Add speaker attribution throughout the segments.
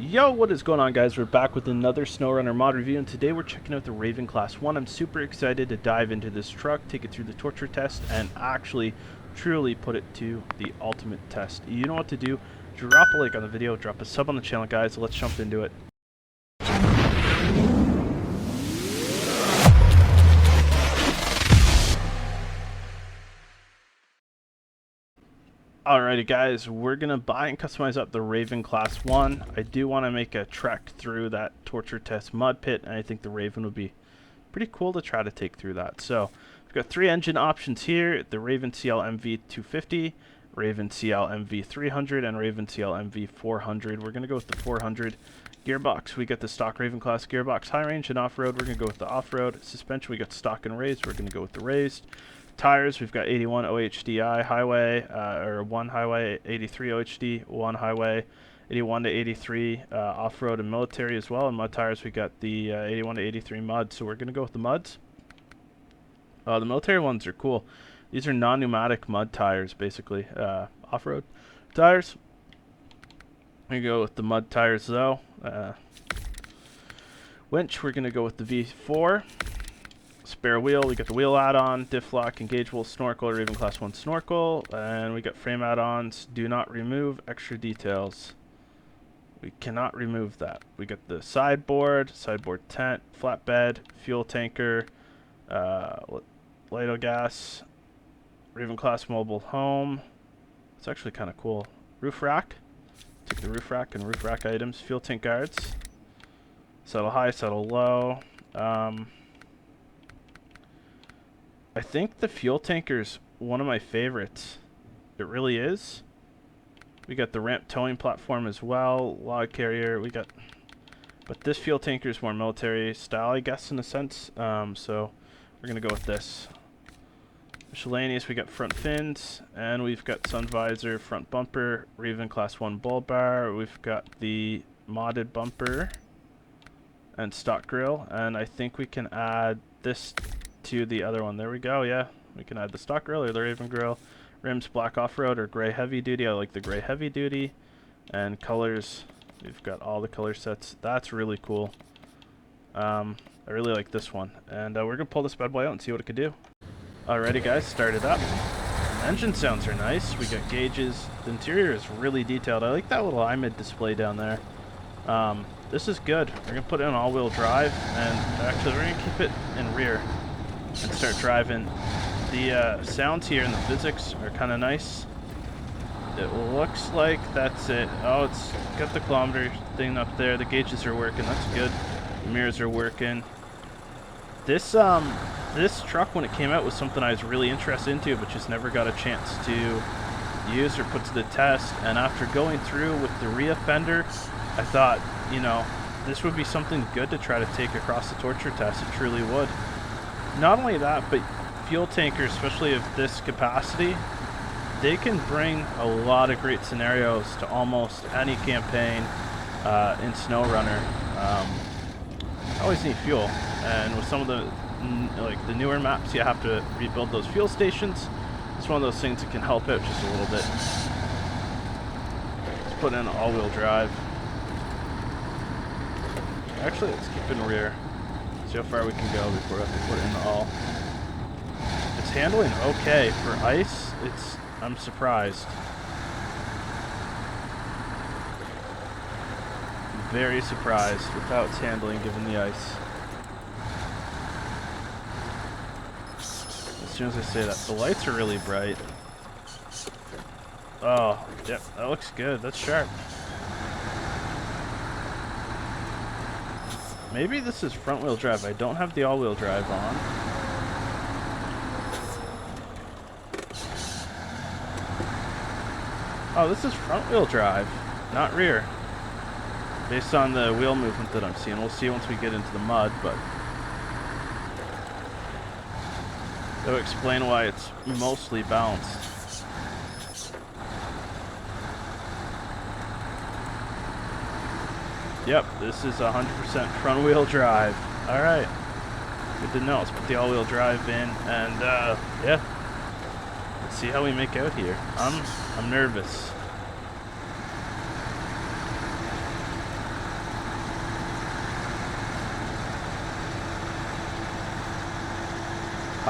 Speaker 1: Yo, what is going on, guys? We're back with another SnowRunner mod review, and today we're checking out the Raven Class 1. I'm super excited to dive into this truck, take it through the torture test, and actually truly put it to the ultimate test. You know what to do. Drop a like on the video, drop a sub on the channel, guys. Let's jump into it. Alrighty, guys, we're gonna buy and customize up the Raven Class 1. I do want to make a trek through that torture test mud pit, and I think the Raven would be pretty cool to try to take through that. So we've got three engine options here: the Raven CL MV 250, Raven CL MV 300, and Raven CL MV 400. We're gonna go with the 400. Gearbox, we got the stock Raven Class gearbox, high range and off-road. We're gonna go with the off-road. Suspension, we got stock and raised. We're gonna go with the raised. Tires, we've got 81 OHDI highway, or one highway, 83 OHD, one highway, 81 to 83 off-road and military as well. And mud tires, we got the 81 to 83 mud. So we're going to go with the muds. The military ones are cool. These are non-pneumatic mud tires, basically. Off-road tires. We go with the mud tires, though. Winch, we're going to go with the V4. Spare wheel, we got the wheel add-on, diff lock, engageable, snorkel, Raven Class 1 snorkel, and we got frame add-ons, do not remove, extra details. We cannot remove that. We got the sideboard tent, flatbed, fuel tanker, Lido gas, Raven Class mobile home. It's actually kind of cool. Roof rack, take the roof rack and roof rack items, fuel tank guards, settle high, settle low. I think the fuel tanker's one of my favorites. It really is. We got the ramp towing platform as well, log carrier. But this fuel tanker is more military style, I guess, in a sense. So we're gonna go with this. Miscellaneous, we got front fins, and we've got sun visor, front bumper, Raven Class 1 bull bar. We've got the modded bumper and stock grill, and I think we can add this to the other one. There we go. Yeah, we can add the stock grill or the Raven grill. Rims, black off-road or gray heavy duty. I like the gray heavy duty. And colors, we've got all the color sets. That's really cool. I really like this one, and we're gonna pull this bad boy out and see what it could do. Alrighty, guys, start it up. Engine sounds are nice. We got gauges. The interior is really detailed. I like that little IMID display down there. This is good. We're gonna put it in all-wheel drive, and actually we're gonna keep it in rear and start driving. The sounds here and the physics are kind of nice. It looks like that's it. Oh, it's got the kilometer thing up there. The gauges are working. That's good. The mirrors are working. This truck, when it came out, was something I was really interested into, but just never got a chance to use or put to the test. And after going through with the rear fender, I thought, you know, this would be something good to try to take across the torture test. It truly would. Not only that, but fuel tankers, especially of this capacity, they can bring a lot of great scenarios to almost any campaign in SnowRunner. I always need fuel, and with some of the newer maps, you have to rebuild those fuel stations. It's one of those things that can help out just a little bit. Let's put in all-wheel drive. Actually, let's keep in rear. See how far we can go before we have to put it in all. It's handling okay for ice. I'm surprised. Very surprised with how it's handling given the ice. As soon as I say that, the lights are really bright. Oh, yep, that looks good. That's sharp. Maybe this is front-wheel drive. I don't have the all-wheel drive on. Oh, this is front-wheel drive, not rear. Based on the wheel movement that I'm seeing. We'll see once we get into the mud, but that'll explain why it's mostly balanced. Yep, this is 100% front wheel drive. Alright. Good to know. Let's put the all-wheel drive in, and yeah. Let's see how we make out here. I'm nervous.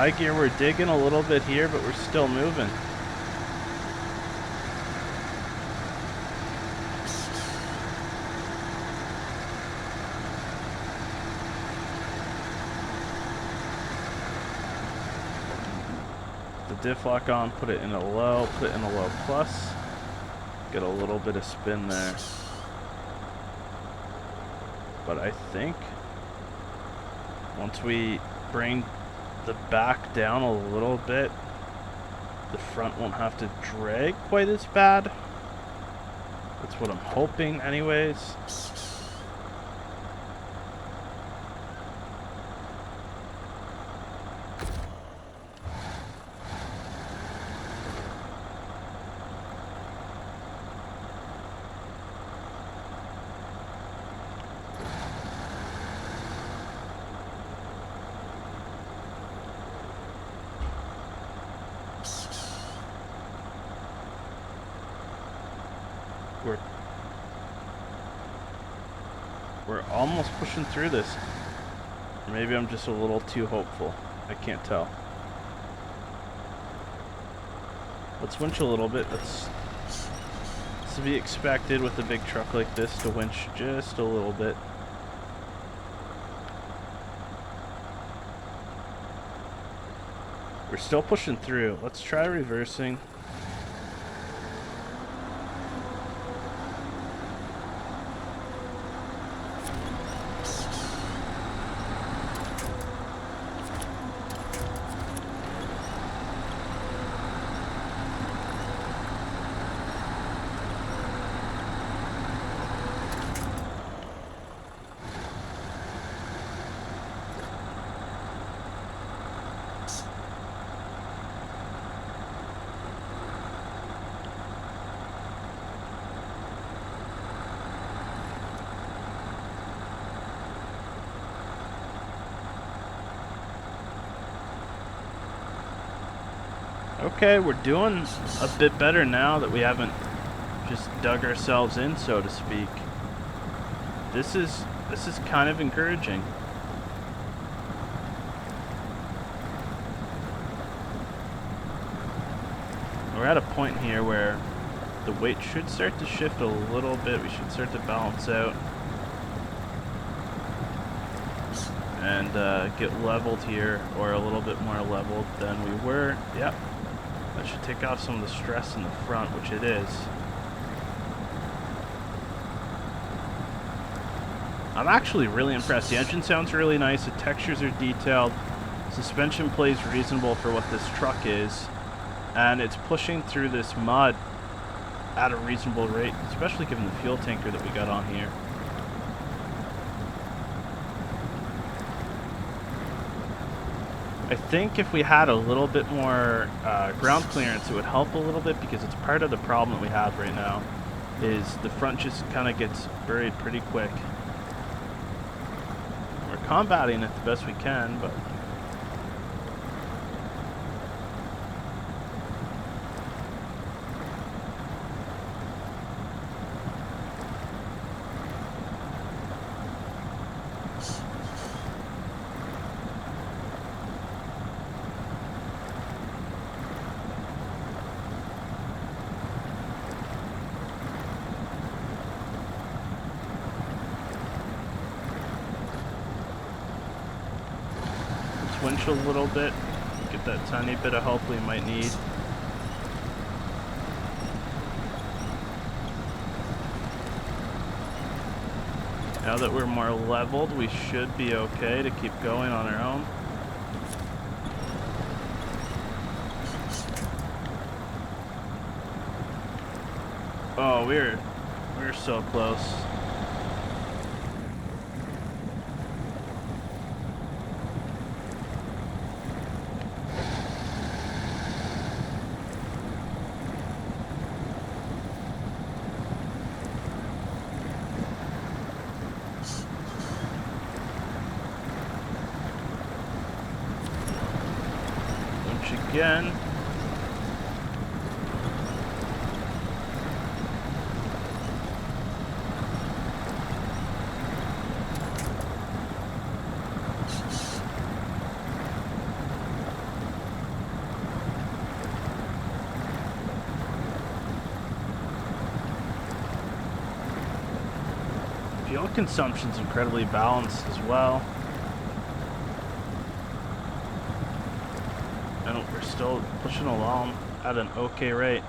Speaker 1: High gear, we're digging a little bit here, but we're still moving. The diff lock on, put it in a low, put it in a low plus. Get a little bit of spin there. But I think once we bring the back down a little bit, the front won't have to drag quite as bad. That's what I'm hoping anyways. We're almost pushing through this. Maybe I'm just a little too hopeful. I can't tell. Let's winch a little bit. That's to be expected with a big truck like this, to winch just a little bit. We're still pushing through. Let's try reversing. Okay, we're doing a bit better now that we haven't just dug ourselves in, so to speak. This is kind of encouraging. We're at a point here where the weight should start to shift a little bit. We should start to balance out and get leveled here, or a little bit more leveled than we were. Yep. That should take off some of the stress in the front, which it is. I'm actually really impressed. The engine sounds really nice. The textures are detailed. Suspension plays reasonable for what this truck is. And it's pushing through this mud at a reasonable rate, especially given the fuel tanker that we got on here. I think if we had a little bit more ground clearance, it would help a little bit, because it's part of the problem that we have right now, is the front just kind of gets buried pretty quick. We're combating it the best we can, but winch a little bit, get that tiny bit of help we might need. Now that we're more leveled, we should be okay to keep going on our own. Oh, we're so close. Again. Fuel consumption's incredibly balanced as well. And we're still pushing along at an okay rate.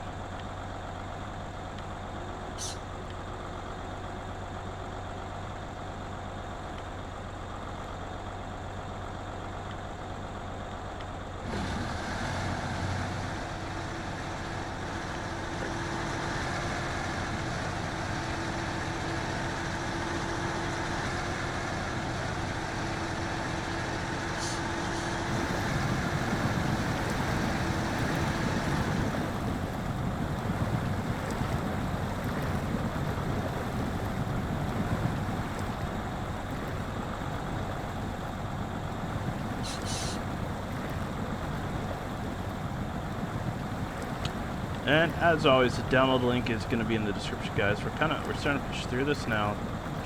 Speaker 1: And as always, the download link is going to be in the description, guys. We're starting to push through this now,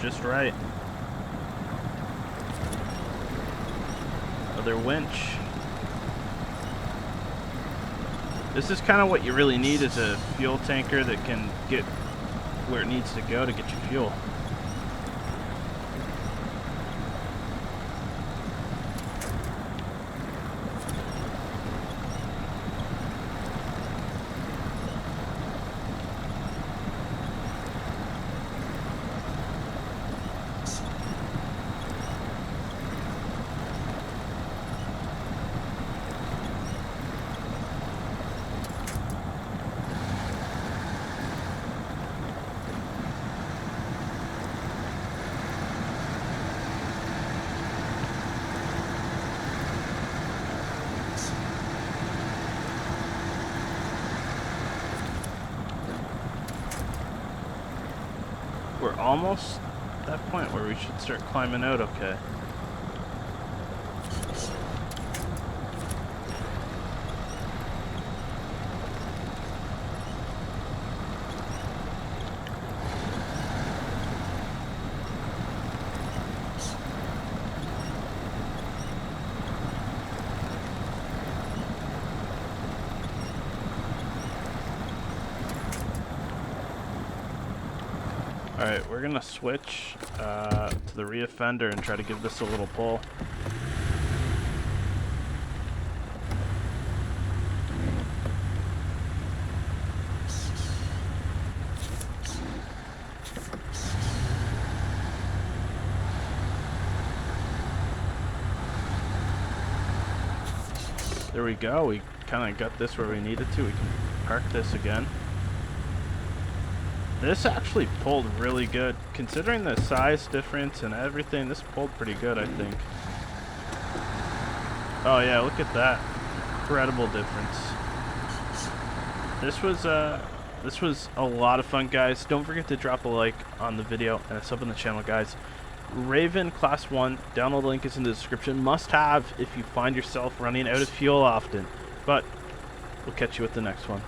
Speaker 1: just right. Another winch. This is kind of what you really need, is a fuel tanker that can get where it needs to go to get you fuel. We're almost at that point where we should start climbing out okay. Alright, we're gonna switch to the rear fender and try to give this a little pull. There we go, we kind of got this where we needed to. We can park this again. This actually pulled really good. Considering the size difference and everything, this pulled pretty good, I think. Oh yeah, look at that. Incredible difference. This was a lot of fun, guys. Don't forget to drop a like on the video and a sub on the channel, guys. Raven Class 1, download link is in the description. Must have if you find yourself running out of fuel often. But we'll catch you with the next one.